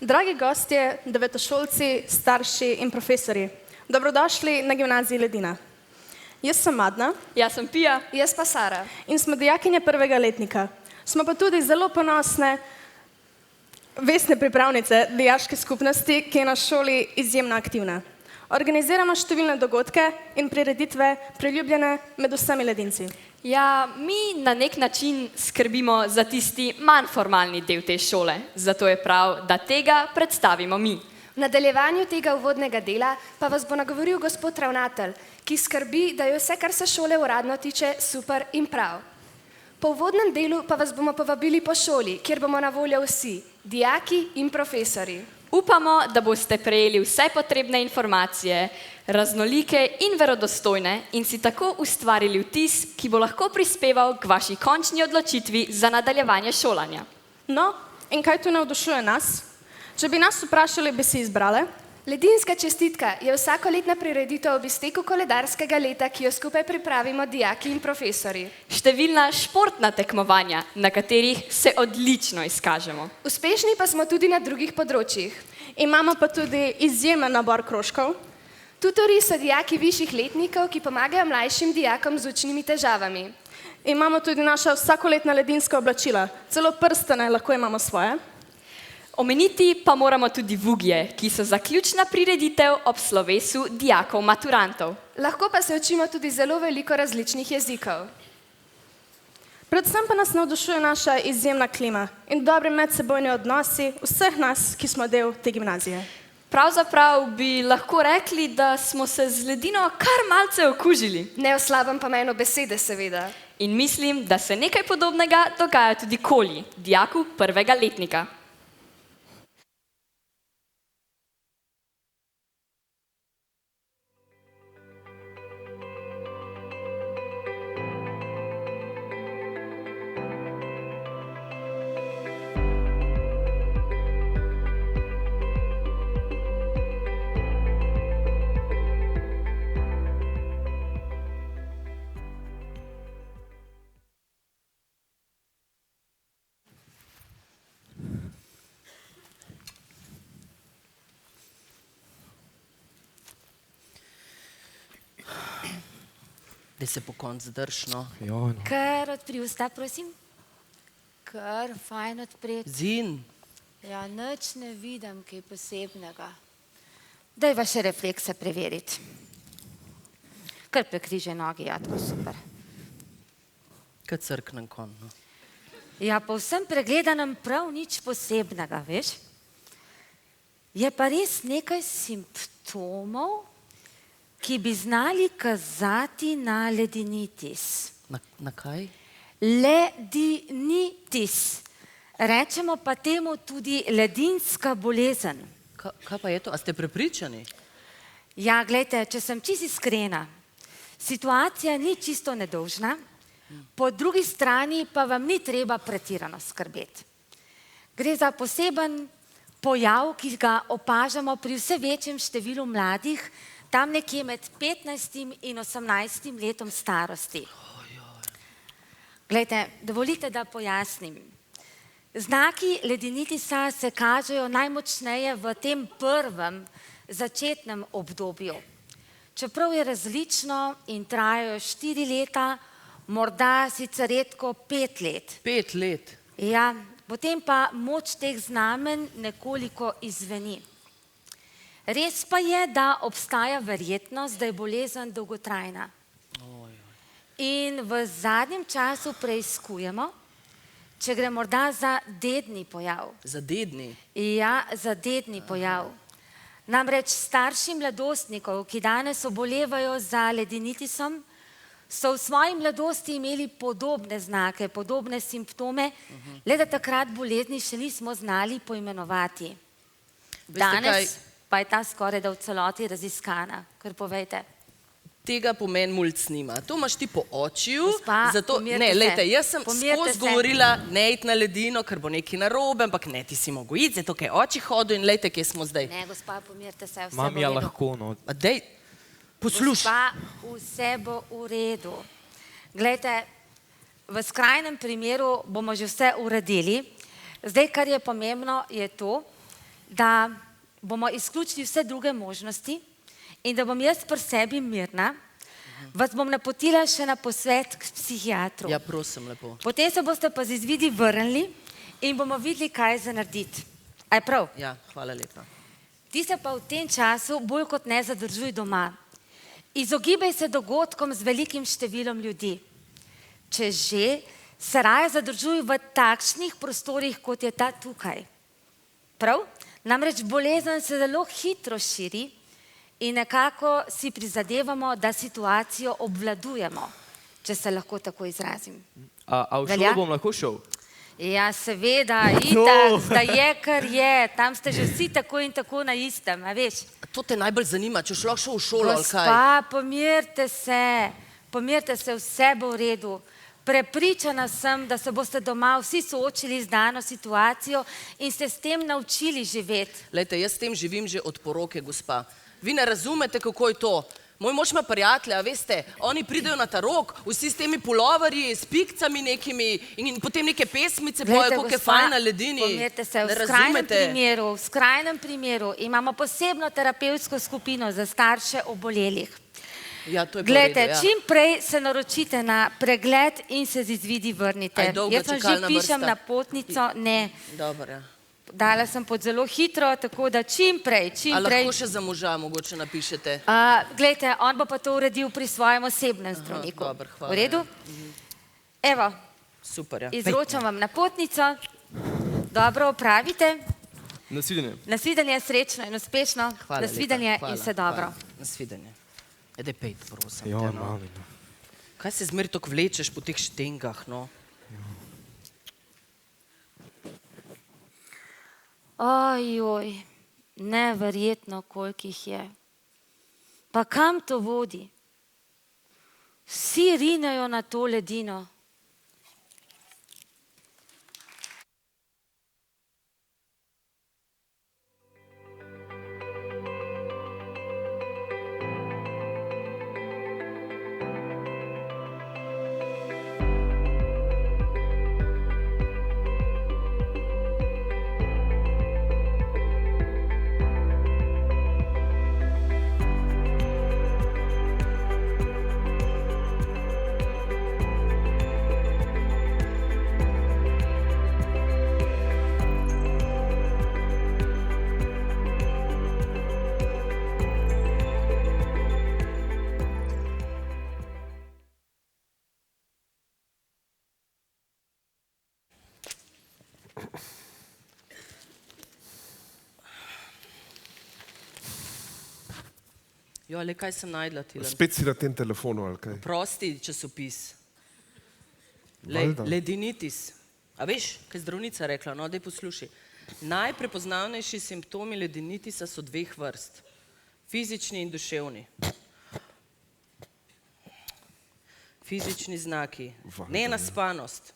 Dragi gostje, devetošolci, starši in profesorji, dobrodošli na gimnaziji Ledina. Jaz sem Madna. Jaz sem Pija. Jaz pa Sara. In smo dijakinje prvega letnika. Smo pa tudi zelo ponosne vestne pripravnice dijaške skupnosti, ki je na šoli izjemno aktivna. Organiziramo številne dogodke in prireditve priljubljene med vsemi ledinci. Ja, mi na nek način skrbimo za tisti manj formalni del te šole, zato je prav, da tega predstavimo mi. V nadaljevanju tega uvodnega dela pa vas bo nagovoril gospod ravnatelj, ki skrbi, da je vse, kar se šole uradno tiče, super in prav. Po uvodnem delu pa vas bomo povabili po šoli, kjer bomo na voljo vsi, dijaki in profesorji. Upamo, da boste prejeli vse potrebne informacije, raznolike in verodostojne in si tako ustvarili vtis, ki bo lahko prispeval k vaši končni odločitvi za nadaljevanje šolanja. No, in kaj tu navdušuje nas? Če bi nas vprašali, bi si izbrale? Ledinska čestitka je vsakoletna prireditev ob izteku koledarskega leta, ki jo skupaj pripravimo dijaki in profesorji. Številna športna tekmovanja, na katerih se odlično izkažemo. Uspešni pa smo tudi na drugih področjih. Imamo pa tudi izjemen nabor krožkov. Tutorji so dijaki višjih letnikov, ki pomagajo mlajšim dijakom z učnimi težavami. Imamo tudi naša vsakoletna ledinska oblačila, celo prstane lahko imamo svoje. Omeniti pa moramo tudi vugije, ki so zaključna prireditev ob slovesu dijakov maturantov. Lahko pa se učimo tudi zelo veliko različnih jezikov. Predvsem pa nas navdušuje naša izjemna klima in dobri medsebojni odnosi vseh nas, ki smo del te gimnazije. Pravzaprav bi lahko rekli, da smo se z Ledino kar malce okužili. Ne v slabem pomenu besede, seveda. In mislim, da se nekaj podobnega dogaja tudi Kolji, dijaku prvega letnika. Da se po koncu drž, no. Kar odpri usta, prosim. Kar fajn odpreti. Zin. Ja, nič ne vidim kaj posebnega. Daj vaše reflekse preveriti. Kar prekrižaj nogi, ja, tako super. Kad crknem kon, no. Ja, po vsem pregledanem prav nič posebnega, veš. Je pa res nekaj simptomov, ki bi znali kazati na ledinitis. Na kaj? Ledinitis. Rečemo pa temu tudi ledinska bolezen. Kaj pa je to? A ste prepričani? Ja, glejte, če sem čisto iskrena, situacija ni čisto nedolžna, po drugi strani pa vam ni treba pretirano skrbeti. Gre za poseben pojav, ki ga opažamo pri vse večjem številu mladih, tam nekje med 15 in 18 letom starosti. Glejte, dovolite, da pojasnim. Znaki ledinitisa se kažejo najmočneje v tem prvem začetnem obdobju. Čeprav je različno in trajajo 4 leta, morda sicer redko 5 let. 5 let? Ja, potem pa moč teh znamenj nekoliko izzveni. Res pa je, da obstaja verjetnost, da je bolezen dolgotrajna. In v zadnjem času preiskujemo, če gre morda za dedni pojav. Za dedni? Ja, za dedni pojav. Namreč starši mladostnikov, ki danes obolevajo za ledinitisom, so v svoji mladosti imeli podobne znake, podobne simptome, le da takrat bolezni še nismo znali poimenovati. Danes pa je ta skoraj da v celoti raziskana. Kar povejte. Tega pomen mulc nima. To imaš ti po očiju. Gospa, ne, lejte, jaz sem skozi govorila, ne iti na Ledino, ker bo nekaj narobe, ampak ne, ti si mogo iti, zato kaj oči hodil in lejte, kje smo zdaj. Ne, gospa, pomirite se, vse bo v redu. Mam ja lahko, no. Dej, poslušaj. Gospa, vse bo v redu. Glejte, v skrajnem primeru bomo že vse uredili. Zdaj, kar je pomembno, je to, da bomo izključili vse druge možnosti in da bom jaz pri sebi mirna, vas bom napotila še na posvet k psihiatru. Ja, prosim, lepo. Potem se boste pa z izvidi vrnili in bomo videli, kaj za narediti. A je prav? Ja, hvala lepa. Ti se pa v tem času bolj kot ne zadržuj doma. Izogibaj se dogodkom z velikim številom ljudi. Če že, se raje zadržuj v takšnih prostorih, kot je ta tukaj. Prav? Namreč bolezen se zelo hitro širi in nekako si prizadevamo, da situacijo obvladujemo, če se lahko tako izrazim. A v Velja? šolo bom lahko šel? Ja, seveda, itak, da je, kar je. Tam ste že vsi tako in tako na istem, a veš? To te najbolj zanima, če šlo šel v šolo ali kaj. Gospa, pomirte se, vse bo v redu. Prepričana sem, da se boste doma vsi soočili z dano situacijo in ste s tem naučili živeti. Lejte, jaz s tem živim že od poroke, gospa. Vi ne razumete, kako je to. Moj mož ima prijatelja, veste, oni pridejo na tarok, vsi s temi puloverji, s pikcami nekimi in potem neke pesmice pojejo, koliko je fajn na ledini. Pomirte se, Ne v skrajnem primeru imamo posebno terapevtsko skupino za starše obolelih. Ja, to je pa v Glejte, redu, ja. čim prej se naročite na pregled in se z izvidi vrnite. A je dolga Jaz sem že čakalna pišem vrsta? napotnico, ne. Dobro, ja. Dala sem pod zelo hitro, tako da čim prej. A lahko še za moža mogoče napišete? Glejte, on bo pa to uredil pri svojem osebnem zdravniku. dobro, hvala, V redu? Evo, Super, ja. izročam vam napotnico. Dobro opravite. Nasvidenje. Nasvidenje, srečno in uspešno. Hvala Nasvidenje lepa, in vse dobro. Nasvidenje. Daj pejt, prosim. Ja, te, no. mami. Kaj se zmeri tako vlečeš po teh štengah, no? Ojoj, neverjetno, koliko jih je. Pa kam to vodi? Vsi rinejo na to ledino. Jo, ale kaj sem najdla, Tilen? Spet si na tem telefonu, ali kaj? Prosti časopis. Valjda. Ledinitis. A veš, kaj je zdravnica rekla? No, daj poslušaj. Najprepoznavnejši simptomi ledinitisa so dveh vrst. Fizični in duševni. Fizični znaki. Valjda, Nenaspanost.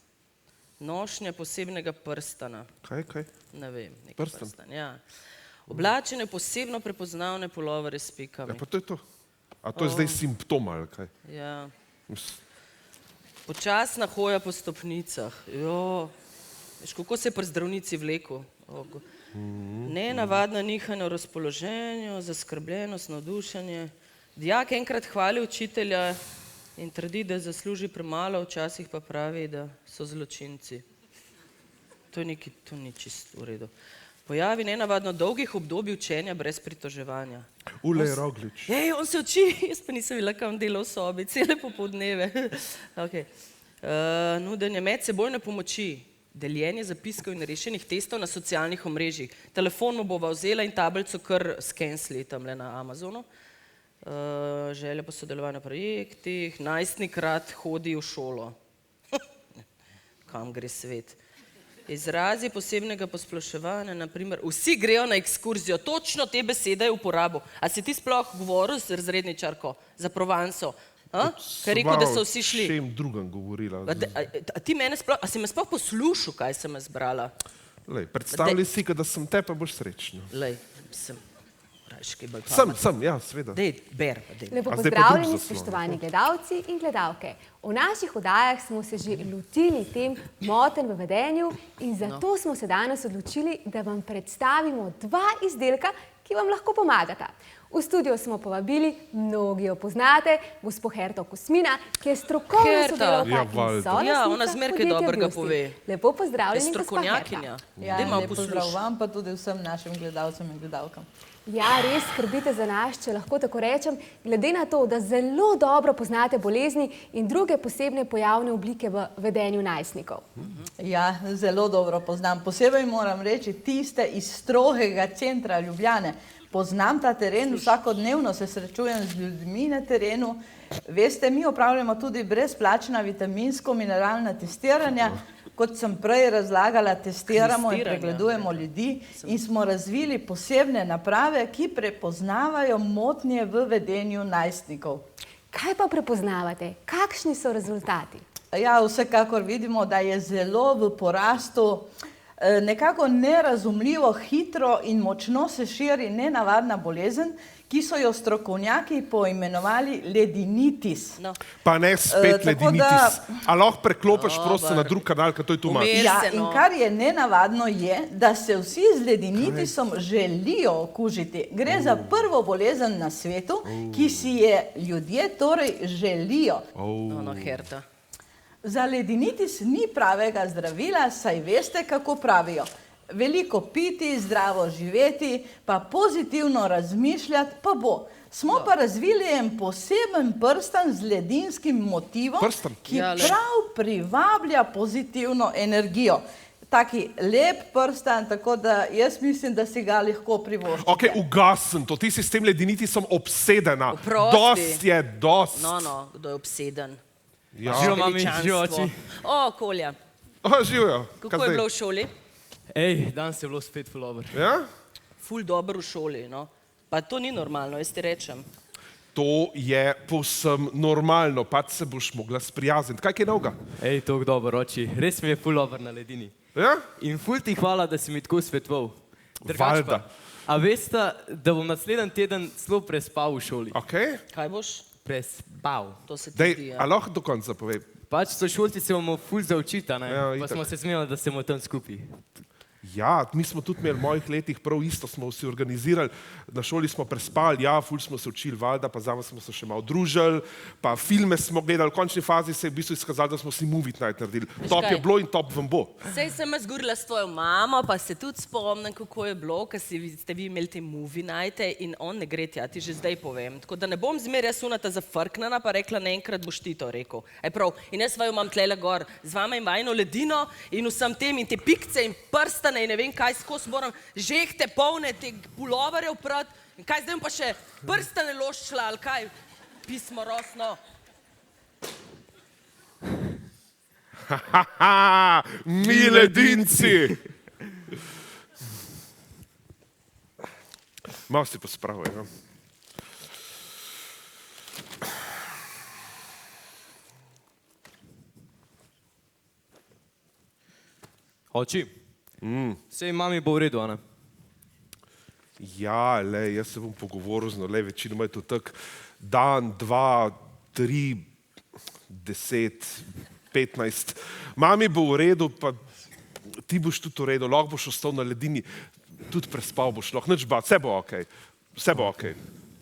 Nošnja posebnega prstana. Kaj? Ne vem, neki Prstan? prstan. Ja. Oblačene posebno prepoznavne puloverje s pikami. Ja, pa to je to. A to je zdaj simptom, ali kaj? Ja. Počasna hoja po stopnicah. Jo. Veš, kako se je pri zdravnici vlekel? Nenavadna nihanja v razpoloženju, zaskrbljenost, navdušenje. Dijak enkrat hvali učitelja in trdi, da zasluži premalo, včasih pa pravi, da so zločinci. To ni čisto v redu. Pojavi nenavadno dolgih obdobij učenja brez pritoževanja. Ulej Roglič. Ej, on se uči, jaz pa nisem bila kam delal v sobi, cele popoldneve. Okay. Nudenje medsebojne pomoči, deljenje zapiskov in rešenih testov na socialnih omrežjih. Telefon mu bova vzela in tablico kar skensli tamle na Amazonu. Želja po sodelovanju na projektih, najstnik rad hodi v šolo. Kam gre svet? Izrazi posebnega posploševanja, naprimer, vsi grejo na ekskurzijo, točno te besede je uporabil. A si ti sploh govoril z razredničarko za Provanso? Ker je rekel, da so vsi šli. Čem drugem govorila. A si me sploh poslušal, kaj sem jaz brala? Lej, predstavljaj si, da sem te, pa boš srečna. Lej, Rajški bolj Sem, ja, seveda. Dej, ber pa dej. Lepo A zdaj pa pozdravljeni, drug zaslon, spoštovani gledalci in gledalke. V naših oddajah smo se že lotili tem motenj v vedenju in zato smo se danes odločili, da vam predstavimo dva izdelka, ki vam lahko pomagata. V studio smo povabili, mnogi jo poznate, gospo Herto Kosmina, ki je strokovna Herta. sodelavka Ja, in valjda. solastnica Ja, ona zmeraj kaj podjetja dobrega Bluestic. pove. Lepo Je pozdravljeni, gospa strokovnjakinja. Herta. Ja, Daj malo lep pozdrav poslušaj. vam, pa tudi vsem našim gledalcem in gledalkam. Ja, res skrbite za nas, če lahko tako rečem, glede na to, da zelo dobro poznate bolezni in druge posebne pojavne oblike v vedenju najstnikov. Ja, zelo dobro poznam. Posebej moram reči tiste iz strogega centra Ljubljane. Poznam ta teren, vsakodnevno se srečujem z ljudmi na terenu. Veste, mi opravljamo tudi brezplačna vitaminsko-mineralna testiranja. Kot sem prej razlagala, testiramo in pregledujemo ljudi in smo razvili posebne naprave, ki prepoznavajo motnje v vedenju najstnikov. Kaj pa prepoznavate? Kakšni so rezultati? Ja, vsekakor vidimo, da je zelo v porastu nekako nerazumljivo, hitro in močno se širi nenavadna bolezen, ki so jo strokovnjaki poimenovali ledinitis. No. Pa ne spet tako da- ledinitis. A lahko preklopiš prosto na drug kanal, ker to je tu malo. Umiri. Ja, se, no. in kar je nenavadno je, da se vsi z ledinitisom želijo okužiti. Gre za prvo bolezen na svetu, ki si je ljudje torej želijo. No, Herta. Za ledinitis ni pravega zdravila, saj veste, kako pravijo. Veliko piti, zdravo živeti, pa pozitivno razmišljati, pa bo. Smo pa razvili en poseben prstan z ledinskim motivom, Prstan? ki Ja, le. prav privablja pozitivno energijo. Taki lep prstan, tako da jaz mislim, da si ga lahko privoščite. Ok, ugasen to, ti si s tem ledinitisom obsedena. Oprosti. Dost je, dost. No, kdo je obseden? Ja. Živijo, mami, Veličanstvo. živijo oči. O, Kolja, Živijo. kako je bilo v šoli? Ej, danes je bilo spet fulover. Ja? Ful dobro v šoli, no. Pa to ni normalno, jaz ti rečem. To je povsem normalno, pač se boš mogla sprijazniti. Kaj je novega? Ej, toliko dobro, oči. Res mi je fulover na ledini. Ja? In ful ti hvala, da si mi tako svetoval. Valjda. A veste, da bom naslednji teden celo prespal v šoli? Ok. Kaj boš? Prespal. To se ti Dej, zdi, a ja. lahko do konca povej? Pač so šolci se bomo ful zaučita, ne? Ja, Pa itak. smo se zmenili, da se bomo tam skupaj. Ja, mi smo tudi imeli v mojih letih prav isto, smo vsi organizirali, na šoli smo prespali, ja, ful smo se učili, valjda, pa zame smo se še malo družili, pa filme smo gledali, v končni fazi se je v bistvu izkazalo, da smo si movie night naredili. Top kaj? je bilo in top vam bo. Sej sem jaz govorila s tvojo mamo, pa se tudi spomnim, kako je bilo, ker ste vi imeli te movie nighte in on ne gre tja, ti že zdaj povem. Tako da ne bom zmeraj sunata zafrknjena, pa rekla, naenkrat boš ti to rekel. Aj prav, in jaz vaju imam tlele gor, z vama in vajno ledino in vsem tem in te pikce in prstane in ne vem kaj, skozi moram žehte polne, te puloverjev prat in kaj zdaj bom pa še prstane loščila ali kaj, pismo rosno. Haha, mi ledinci! Malo si pospravil, ja. Oči. Sej mami bo v redu, a ne? Ja, le, jaz se bom pogovoril z njo, le, večinoma je to tak dan, 2, 3, 10, 15. Mami bo v redu, pa ti boš tudi v redu, lahko boš ostal na ledini, tudi prespal boš, lahko nič bati, vse bo ok, vse bo ok,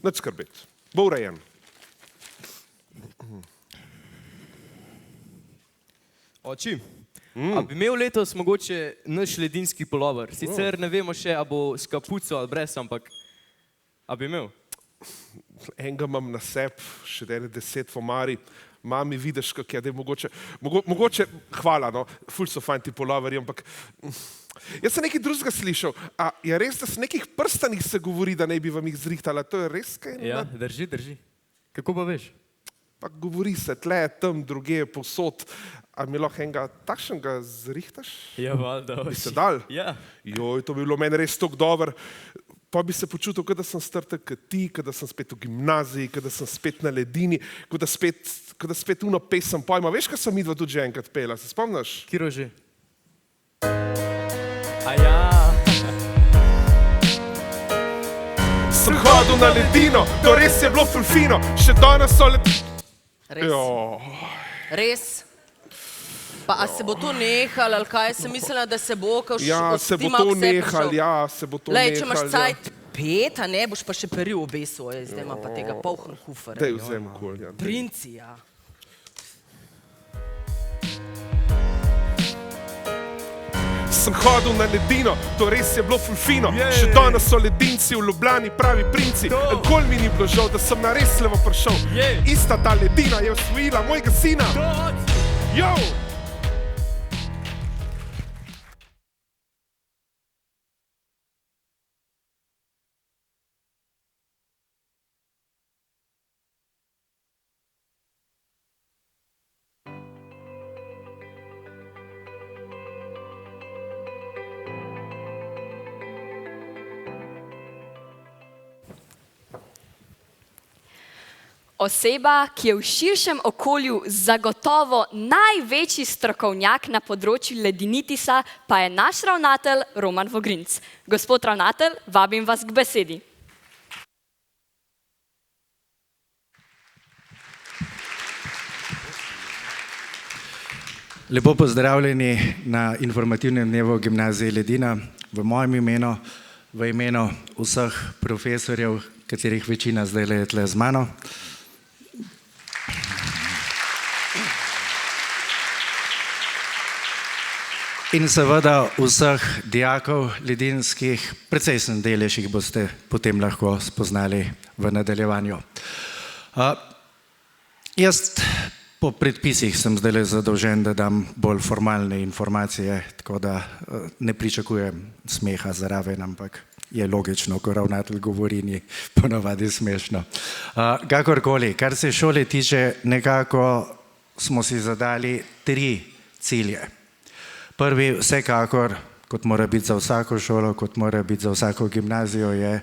nič skrbeti, bo urejen. Oči. A bi imel letos mogoče naš ledinski pulover? Sicer ne vemo še, a bo s kapuco ali brez, ampak a bi imel? Enega imam na sebi, še 10 v omari, mami vidiš, kak je, da je mogoče, hvala, no, ful so fajn ti puloverji, ampak jaz sem nekaj drugega slišal, a je res, da s nekih prstanih se govori, da ne bi vam jih zrihtala, to je res kaj? Ja, drži, drži. Kako pa veš? Pa govori se, tle, tam, druge, posod, a mi lahko enega takšnega zrihtaš? Ja, valjda. Bi se dal? Ja. Joj, to bi bilo meni res tako dober. Pa bi se počutil, kot da sem star tak kot ti, kot da sem spet v gimnaziji, kot da sem spet na ledini, kot da spet uno pesem pojma. Veš, kaj sem midva tudi že enkrat pela, se spomniš? Kiro že? A ja. Sem hodil na ledino, to res je bilo fulfino, še danes so Res? Res? Pa a se bo to nehalo, ali kaj? Sem mislila, da se bo, ko Ja, se bo to nehalo, ja, se bo to nehalo. Lej, če imaš cajt 5, a ne, boš pa še peril obe svoje, zdaj ima pa tega polhn kufer. Daj vzem kol, ja. Princi, ja. Sem hodil na ledino, to res je bilo fulfino, še danes so ledinci v Ljubljani pravi princi. Nikoli mi ni bilo žal, da sem na Reslevo prišel. Ista ta ledina je osvojila mojega sina. Yo! Oseba, ki je v širšem okolju zagotovo največji strokovnjak na področju ledinitisa, pa je naš ravnatelj Roman Vogrinc. Gospod ravnatelj, vabim vas k besedi. Lepo pozdravljeni na informativnem dnevu Gimnazije Ledina. V mojem imenu, v imenu vseh profesorjev, katerih večina zdaj je tle z mano. In seveda vseh dijakov ledinskih, precejšen delež jih boste potem lahko spoznali v nadaljevanju. Jaz po predpisih sem zdaj zadolžen, da dam bolj formalne informacije, tako da ne pričakujem smeha zraven, ampak je logično, ko ravnatelj govori, ni ponavadi smešno. Kakorkoli, kar se šole tiče, nekako smo si zadali 3 cilje. Prvi, vsekakor, kot mora biti za vsako šolo, kot mora biti za vsako gimnazijo, je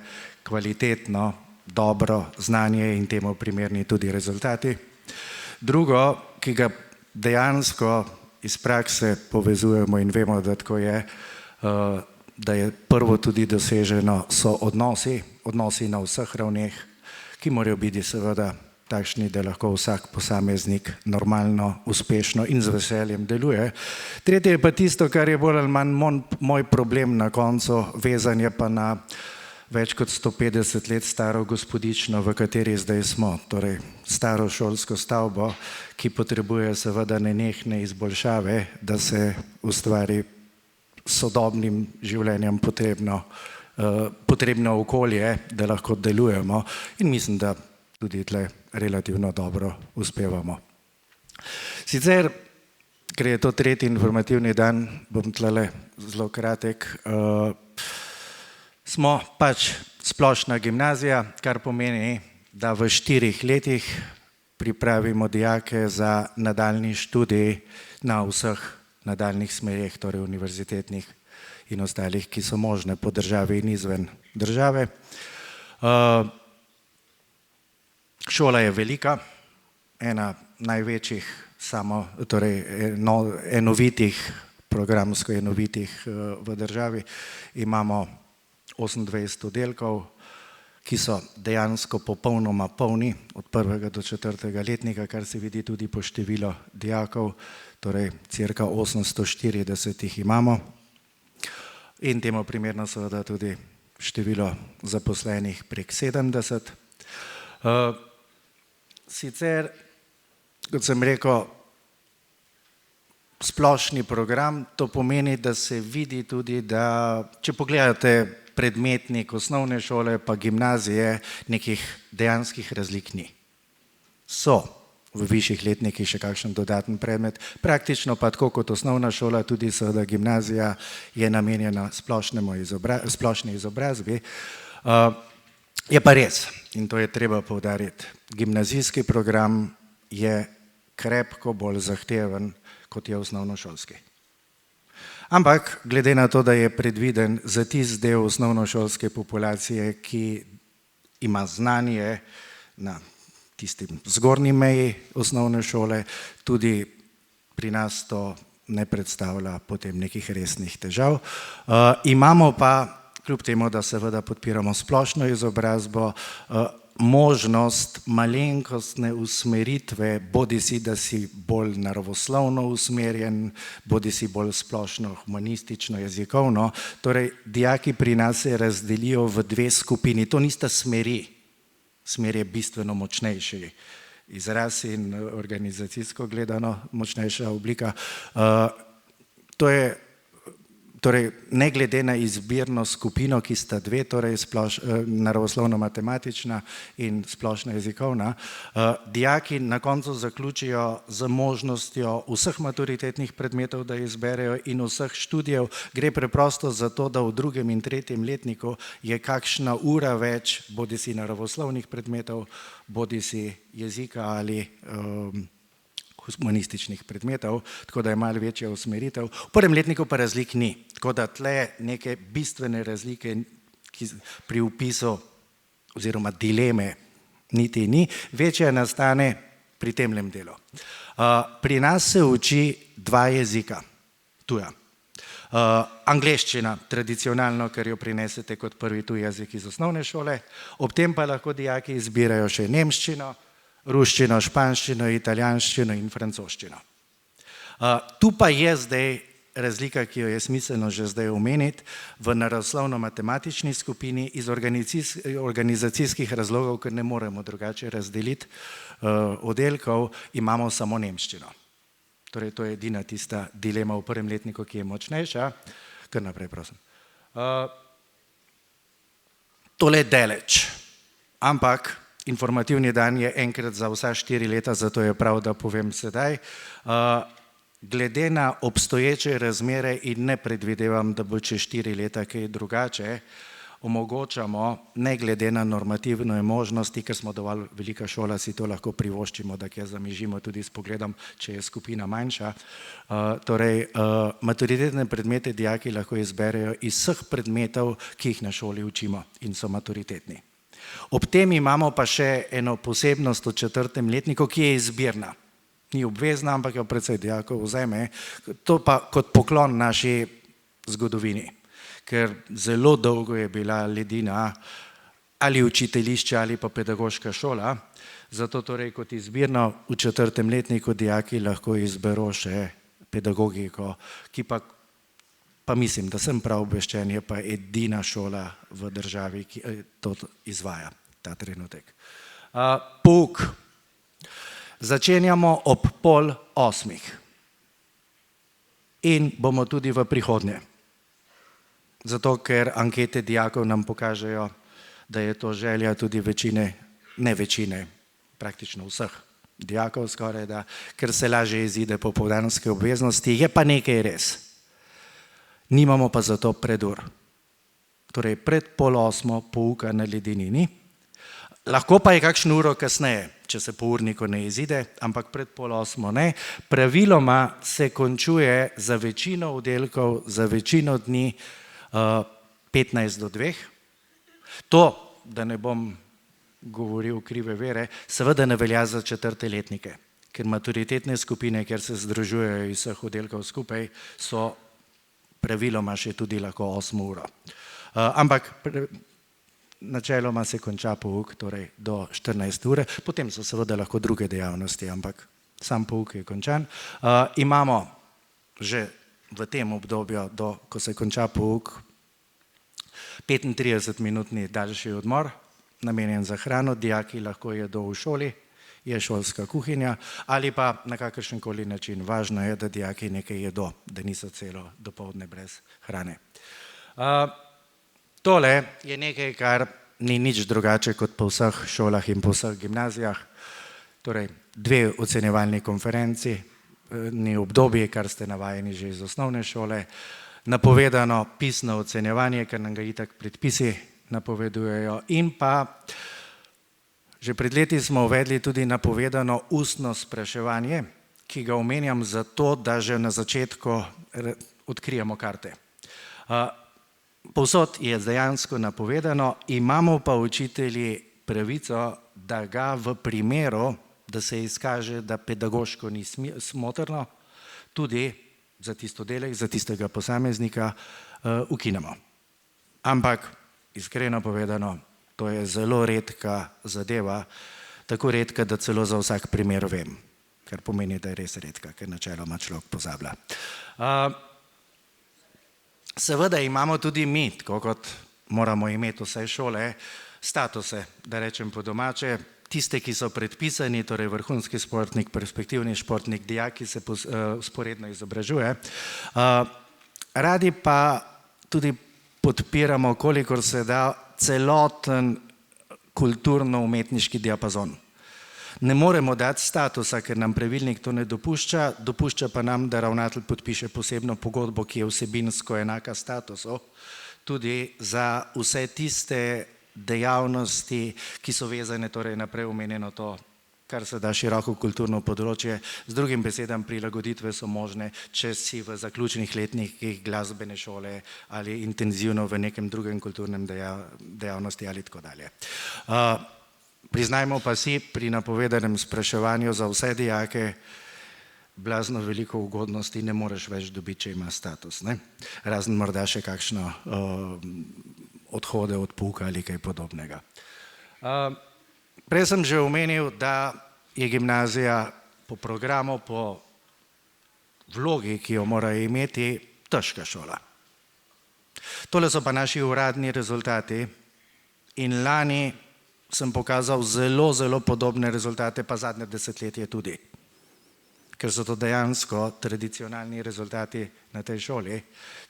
kvalitetno, dobro znanje in temu primerni tudi rezultati. Drugo, ki ga dejansko iz prakse povezujemo in vemo, da tako je, da je prvo tudi doseženo, so odnosi na vseh ravneh, ki morajo biti seveda takšni, da lahko vsak posameznik normalno, uspešno in z veseljem deluje. Tretje je pa tisto, kar je bolj ali manj moj problem na koncu, vezan je pa na več kot 150 let staro gospodično, v kateri zdaj smo, torej staro šolsko stavbo, ki potrebuje seveda nenehne izboljšave, da se ustvari sodobnim življenjem potrebno okolje, da lahko delujemo, in mislim, da tudi tle relativno dobro uspevamo. Sicer, ker je to 3. informativni dan, bom tlele zelo kratek, smo pač splošna gimnazija, kar pomeni, da v 4 letih pripravimo dijake za nadaljnji študij na vseh nadaljnih smerih, torej univerzitetnih in ostalih, ki so možne po državi in izven države. Šola je velika, ena največjih enovitih, programsko enovitih v državi. Imamo 28 oddelkov, ki so dejansko popolnoma polni od 1. do 4. letnika, kar se vidi tudi po številu dijakov, torej cirka 840 jih imamo. In temu primerno seveda tudi število zaposlenih prek 70. Sicer, kot sem rekel, splošni program, to pomeni, da se vidi tudi, da če pogledate predmetnik osnovne šole pa gimnazije, nekih dejanskih razlik ni. So v višjih letnikih še kakšen dodaten predmet, praktično pa tako kot osnovna šola, tudi seveda gimnazija je namenjena splošni izobrazbi. Je pa res, in to je treba poudariti, gimnazijski program je krepko bolj zahteven, kot je osnovnošolski. Ampak, glede na to, da je predviden za tisti del osnovnošolske populacije, ki ima znanje na tistim zgornji meji osnovne šole, tudi pri nas to ne predstavlja potem nekih resnih težav. Imamo pa kljub temu, da seveda podpiramo splošno izobrazbo, možnost malenkostne usmeritve, bodi si, da si bolj naravoslovno usmerjen, bodi si bolj splošno humanistično, jezikovno. Torej, dijaki pri nas se razdelijo v dve skupini. To nista smeri. Smer je bistveno močnejši izraz in organizacijsko gledano močnejša oblika. To je torej ne glede na izbirno skupino, ki sta dve, torej naravoslovno-matematična in splošno jezikovna, dijaki na koncu zaključijo z možnostjo vseh maturitetnih predmetov, da izberejo in vseh študijev. Gre preprosto za to, da v drugem in tretjem letniku je kakšna ura več, bodi si naravoslovnih predmetov, bodi si jezika ali humanističnih predmetov, tako da je malo večja usmeritev. V prvem letniku pa razlik ni, tako da tle neke bistvene razlike pri vpisu oziroma dileme niti ni, večja nastane pri temlem delu. Pri nas se uči dva jezika, tuja. Angleščina, tradicionalno, ker jo prinesete kot prvi tuj jezik iz osnovne šole, ob tem pa lahko dijaki izbirajo še nemščino, ruščino, španščino, italijanščino in francoščino. Tu pa je zdaj razlika, ki jo je smiselno že zdaj omeniti, v naravoslovno-matematični skupini iz organizacijskih razlogov, ker ne moremo drugače razdeliti oddelkov, imamo samo nemščino. Torej, to je edina tista dilema v prvem letniku, ki je močnejša. Kar naprej, prosim. Tole je daleč, ampak informativni dan je enkrat za vsa 4 leta, zato je prav, da povem sedaj. Glede na obstoječe razmere in ne predvidevam, da bo čez 4 leta kaj drugače, omogočamo, ne glede na normativne možnosti, ker smo dovolj velika šola, si to lahko privoščimo, da kje zamižimo tudi s pogledom, če je skupina manjša. Torej, maturitetne predmete dijaki lahko izberejo iz vseh predmetov, ki jih na šoli učimo in so maturitetni. Ob tem imamo pa še eno posebnost v 4. letniku, ki je izbirna. Ni obvezna, ampak jo precej dijakov vzame. To pa kot poklon naši zgodovini, ker zelo dolgo je bila ledina ali učiteljišče ali pa pedagoška šola, zato torej kot izbirno v 4. letniku dijaki lahko izbero še pedagogiko, ki pa mislim, da sem prav obveščen, je pa edina šola v državi, ki to izvaja ta trenutek. Pouk. Začenjamo ob 7:30 in bomo tudi v prihodnje. Zato, ker ankete dijakov nam pokažejo, da je to želja tudi večine, ne večine, praktično vseh dijakov skoraj, da, ker se lažje izide popoldanske obveznosti, je pa nekaj res. Nimamo pa zato predur. Torej, pred 7:30 pouka na ledini ni. Lahko pa je kakšno uro kasneje, če se po urniku ne izide, ampak pred 7:30 ne. Praviloma se končuje za večino oddelkov, za večino dni 11:55. To, da ne bom govoril krive vere, seveda ne velja za 4. letnike, ker maturitetne skupine, ker se združujejo iz vseh oddelkov skupaj, so praviloma še tudi lahko 8 uro. Ampak načeloma se konča pouk, torej do 14 ure, potem so seveda lahko druge dejavnosti, ampak sam pouk je končan. Imamo že v tem obdobju, ko se konča pouk, 35-minutni daljši odmor, namenjen za hrano, dijaki lahko jedo v šoli, je šolska kuhinja, ali pa na kakršenkoli način. Važno je, da dijaki nekaj jedo, da niso celo dopoldne brez hrane. Tole je nekaj, kar ni nič drugače kot po vseh šolah in po vseh gimnazijah. Torej, 2 ocenjevalni konferenci, ni obdobje, kar ste navajeni že iz osnovne šole, napovedano pisno ocenjevanje, ker nam ga itak predpisi napovedujejo, in pa že pred leti smo uvedli tudi napovedano ustno spraševanje, ki ga omenjam zato, da že na začetku odkrijemo karte. Povsod je dejansko napovedano, imamo pa učitelji pravico, da ga v primeru, da se izkaže, da pedagoško ni smotrno, tudi za tisto oddelek, za tistega posameznika ukinemo. Ampak, iskreno povedano, to je zelo redka zadeva, tako redka, da celo za vsak primer vem, kar pomeni, da je res redka, ker načeloma človek pozablja. Seveda imamo tudi mi, tako kot moramo imeti vse šole, statuse, da rečem po domače, tiste, ki so predpisani, torej vrhunski športnik, perspektivni športnik, dijak, ki se vzporedno izobražuje. Radi pa tudi podpiramo, kolikor se da, celoten kulturno-umetniški diapazon. Ne moremo dati statusa, ker nam pravilnik to ne dopušča, dopušča pa nam, da ravnatelj podpiše posebno pogodbo, ki je vsebinsko enaka statusu, tudi za vse tiste dejavnosti, ki so vezane torej na prej omenjeno to, kar se da široko kulturno področje. Z drugim besedam, prilagoditve so možne, če si v zaključnih letnikih glasbene šole ali intenzivno v nekem drugem kulturnem dejavnosti ali tako dalje. Priznajmo pa si pri napovedanem spraševanju za vse dijake, blazno veliko ugodnosti ne moreš več dobiti, če ima status, ne? Razen morda še kakšno odhode od pouka ali kaj podobnega. Prej sem že omenil, da je gimnazija po programu, po vlogi, ki jo mora imeti, težka šola. Tole so pa naši uradni rezultati in lani sem pokazal zelo, zelo podobne rezultate, pa zadnje desetletje tudi. Ker so to dejansko tradicionalni rezultati na tej šoli.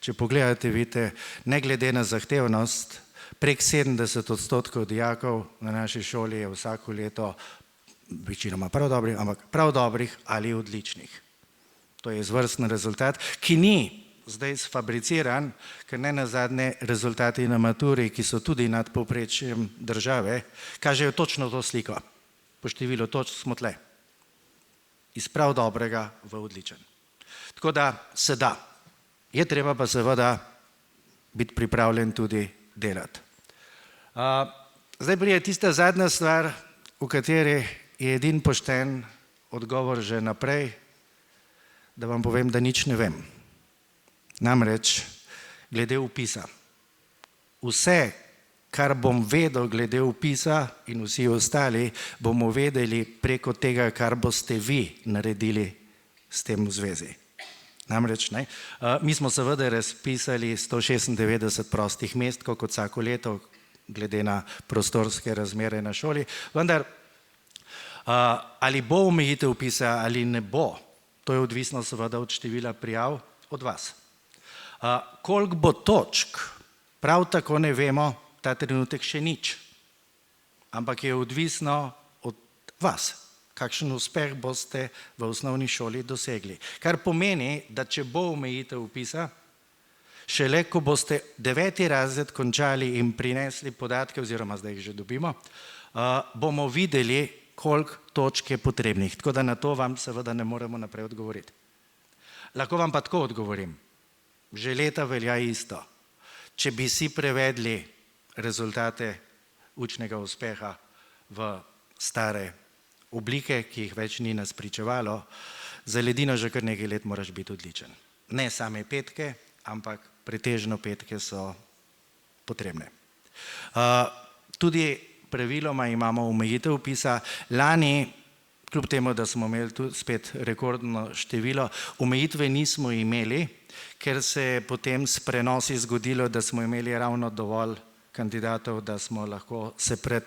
Če pogledate, vidite, ne glede na zahtevnost, prek 70% dijakov na naši šoli je vsako leto večinoma prav dobrih, ampak prav dobrih ali odličnih. To je izvrsten rezultat, ki ni zdaj sfabriciran, ker ne nazadnje rezultati na maturi, ki so tudi nad povprečjem države, kažejo točno to sliko. Po številu točk smo tle. Iz prav dobrega v odličen. Tako da se da. Je treba pa seveda biti pripravljen tudi delati. Zdaj pride tista zadnja stvar, v kateri je edin pošten odgovor že naprej, da vam povem, da nič ne vem. Namreč, glede vpisa. Vse, kar bom vedel glede vpisa in vsi ostali, bomo vedeli preko tega, kar boste vi naredili s tem v zvezi. Namreč, ne, mi smo seveda razpisali 196 prostih mest, kot vsako leto, glede na prostorske razmere na šoli, vendar ali bo omejitev vpisa ali ne bo, to je odvisno seveda od števila prijav od vas. Koliko bo točk, prav tako ne vemo, ta trenutek še nič, ampak je odvisno od vas, kakšen uspeh boste v osnovni šoli dosegli. Kar pomeni, da če bo omejitev vpisa, šele ko boste 9. razred končali in prinesli podatke, oziroma zdaj jih že dobimo, bomo videli, koliko točk je potrebnih. Tako da na to vam seveda ne moremo naprej odgovoriti. Lahko vam pa tako odgovorim. Že leta velja isto. Če bi si prevedli rezultate učnega uspeha v stare oblike, ki jih več ni nas pričevalo, za ledino že kar nekaj let moraš biti odličen. Ne same petke, ampak pretežno petke so potrebne. Tudi praviloma imamo omejitev vpisa. Lani, kljub temu, da smo imeli tudi spet rekordno število, omejitve nismo imeli, ker se je potem s prenosi zgodilo, da smo imeli ravno dovolj kandidatov, da smo lahko se pred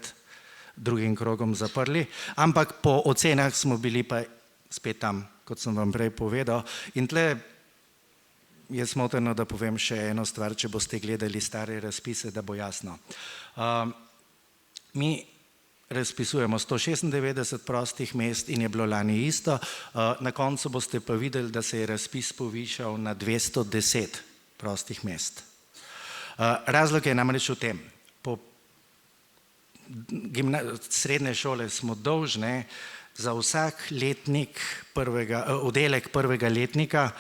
drugim krogom zaprli, ampak po ocenah smo bili pa spet tam, kot sem vam prej povedal. In tle je smotrno, da povem še eno stvar, če boste gledali stare razpise, da bo jasno. Mi razpisujemo 196 prostih mest in je bilo lani isto. Na koncu boste pa videli, da se je razpis povišal na 210 prostih mest. Razlog je namreč v tem. Po srednje šole smo dolžne za vsak letnik oddelek prvega letnika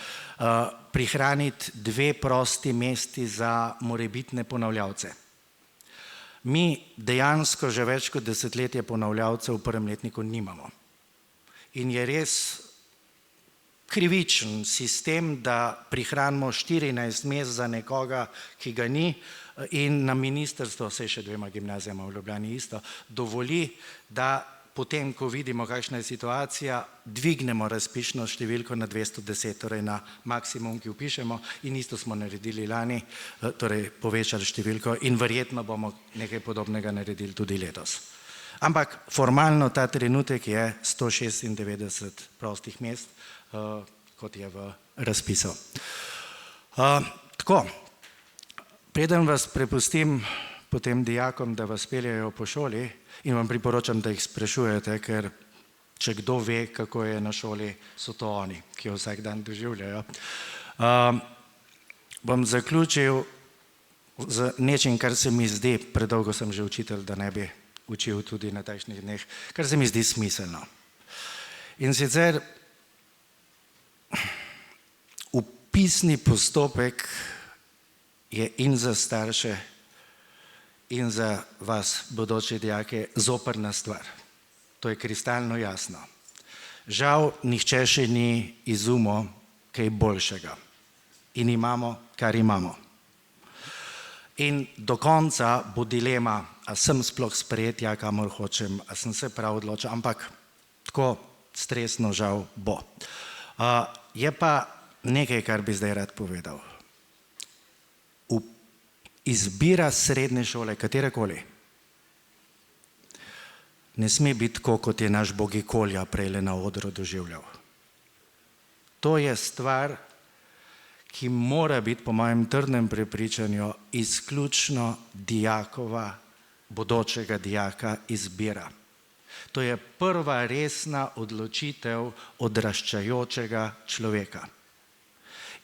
prihraniti 2 prosti mesti za morebitne ponavljavce. Mi dejansko že več kot desetletje ponavljavcev v prvem letniku nimamo. In je res krivičen sistem, da prihranimo 14 mest za nekoga, ki ga ni, in na ministrstvo, saj še 2 gimnazijama v Ljubljani isto, dovoli, da potem, ko vidimo, kakšna je situacija, dvignemo razpišno številko na 210, torej na maksimum, ki vpišemo, in isto smo naredili lani, torej povečali številko in verjetno bomo nekaj podobnega naredili tudi letos. Ampak formalno ta trenutek je 196 prostih mest, kot je v razpisu. Tako, preden vas prepustim potem dijakom, da vas peljejo po šoli, in vam priporočam, da jih sprašujete, ker če kdo ve, kako je na šoli, so to oni, ki jo vsak dan doživljajo. Bom zaključil z nečim, kar se mi zdi, predolgo sem že učitelj, da ne bi učil tudi na takšnih dneh, kar se mi zdi smiselno. In sicer vpisni postopek je in za starše in za vas, bodoče dijake, zoprna stvar. To je kristalno jasno. Žal, nihče še ni izumil kaj boljšega. In imamo, kar imamo. In do konca bo dilema, a sem sploh sprejet, ja, kamor hočem, a sem se prav odločil, ampak tako stresno žal bo. Je pa nekaj, kar bi zdaj rad povedal. Izbira srednje šole, katerekoli, ne sme biti tako, kot je naš Bogikolja prejle na odru doživljal. To je stvar, ki mora biti, po mojem trdnem prepričanju, izključno dijakova, bodočega dijaka izbira. To je prva resna odločitev odraščajočega človeka.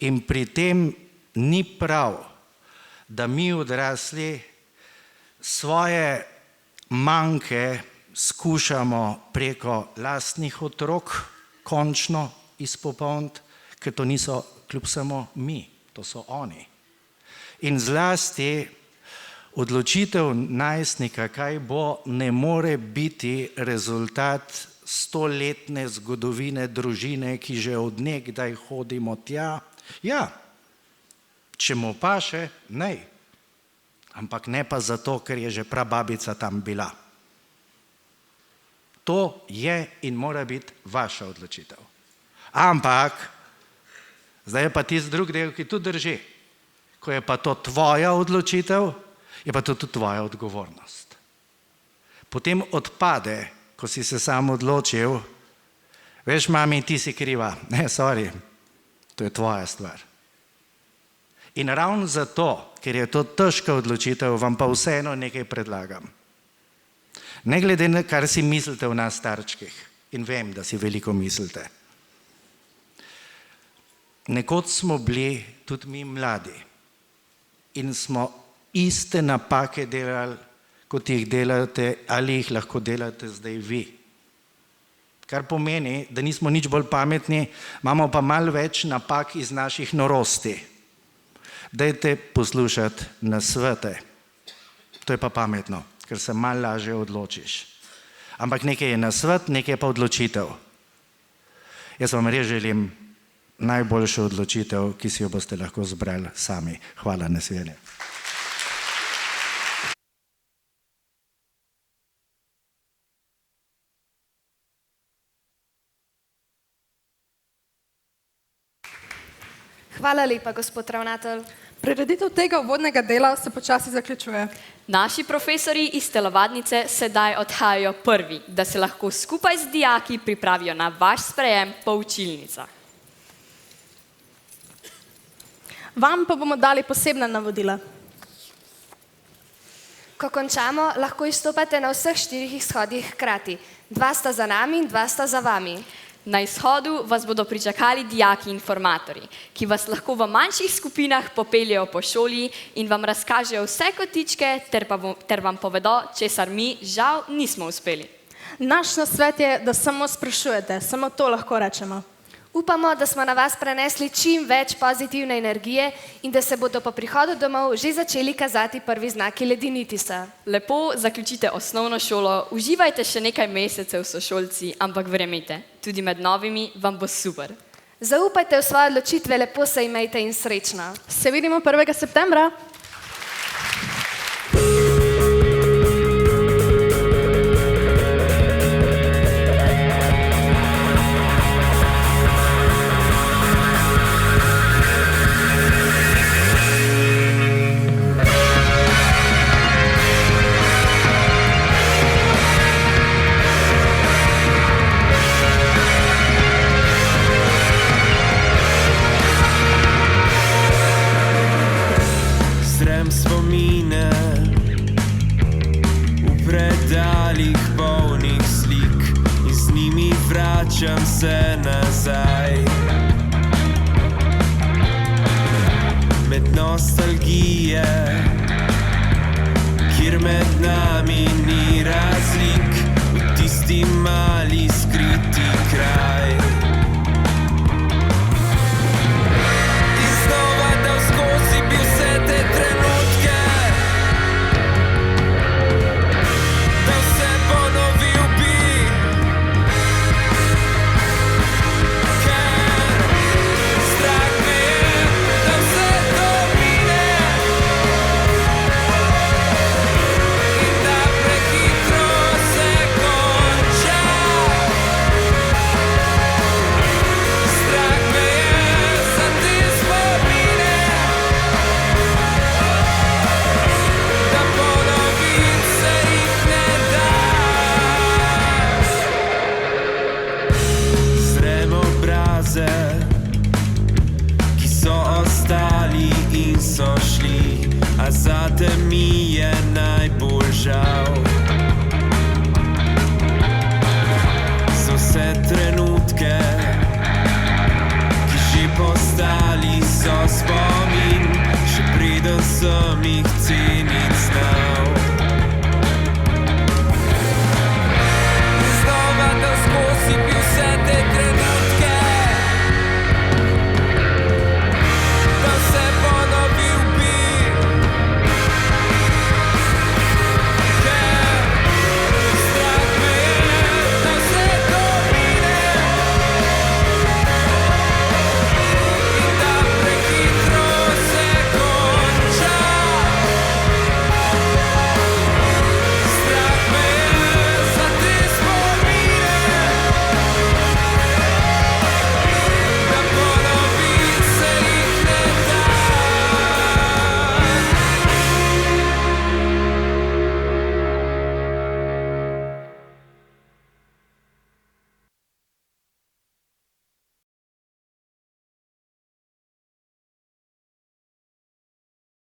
In pri tem ni prav, da mi odrasli svoje manke skušamo preko lastnih otrok končno izpopolniti, ker to niso kljub samo mi, to so oni. In zlasti odločitev najstnika, kaj bo, ne more biti rezultat 100-letne zgodovine družine, ki že od nekdaj hodimo tja. Ja, če mu paše, nej. Ampak ne pa zato, ker je že prababica tam bila. To je in mora biti vaša odločitev. Ampak, zdaj je pa tisti drug del, ki tudi drži. Ko je pa to tvoja odločitev, je pa to tudi tvoja odgovornost. Potem odpade, ko si se sam odločil, veš, mami, ti si kriva. Ne, sorry, to je tvoja stvar. In ravno zato, ker je to težka odločitev, vam pa vseeno nekaj predlagam. Ne glede na kar si mislite o nas starčkih, in vem, da si veliko mislite. Nekoč smo bili tudi mi mladi in smo iste napake delali, kot jih delate ali jih lahko delate zdaj vi. Kar pomeni, da nismo nič bolj pametni, imamo pa malo več napak iz naših norosti. Dajte poslušati nasvete. To je pa pametno, ker se malo lažje odločiš. Ampak nekaj je nasvet, nekaj je pa odločitev. Jaz vam res želim najboljšo odločitev, ki si jo boste lahko zbrali sami. Hvala, nasvidenje. Hvala lepa, gospod ravnatelj. Prireditev tega uvodnega dela se počasi zaključuje. Naši profesorji iz telovadnice sedaj odhajajo prvi, da se lahko skupaj z dijaki pripravijo na vaš sprejem po učilnicah. Vam pa bomo dali posebna navodila. Ko končamo, lahko izstopate na vseh 4 izhodih hkrati. 2 sta za nami in 2 sta za vami. Na izhodu vas bodo pričakali dijaki informatorji, ki vas lahko v manjših skupinah popeljejo po šoli in vam razkažejo vse kotičke ter vam povedo, česar mi žal nismo uspeli. Naš nasvet je, da samo sprašujete, samo to lahko rečemo. Upamo, da smo na vas prenesli čim več pozitivne energije in da se bodo po prihodu domov že začeli kazati prvi znaki ledinitisa. Lepo zaključite osnovno šolo, uživajte še nekaj mesecev sošolci, ampak verjemite, tudi med novimi vam bo super. Zaupajte v svoje odločitve, lepo se imejte in srečno. Se vidimo 1. septembra. energije, kjer med nami ni razlik, v tisti mali skriti kraj. In znova dal skozi bi vse te trenutke, da vse ponovil bi, ker strah me je, da vse to mine in da prehitro se konča. Strah me je za te spomine, da ponovim se jih ne da. Zrem obraze, ki so ostali in so šli, a zate mi je najbolj žal. So vse trenutke, ki že postali so spomin, še preden sem jih cenil znal.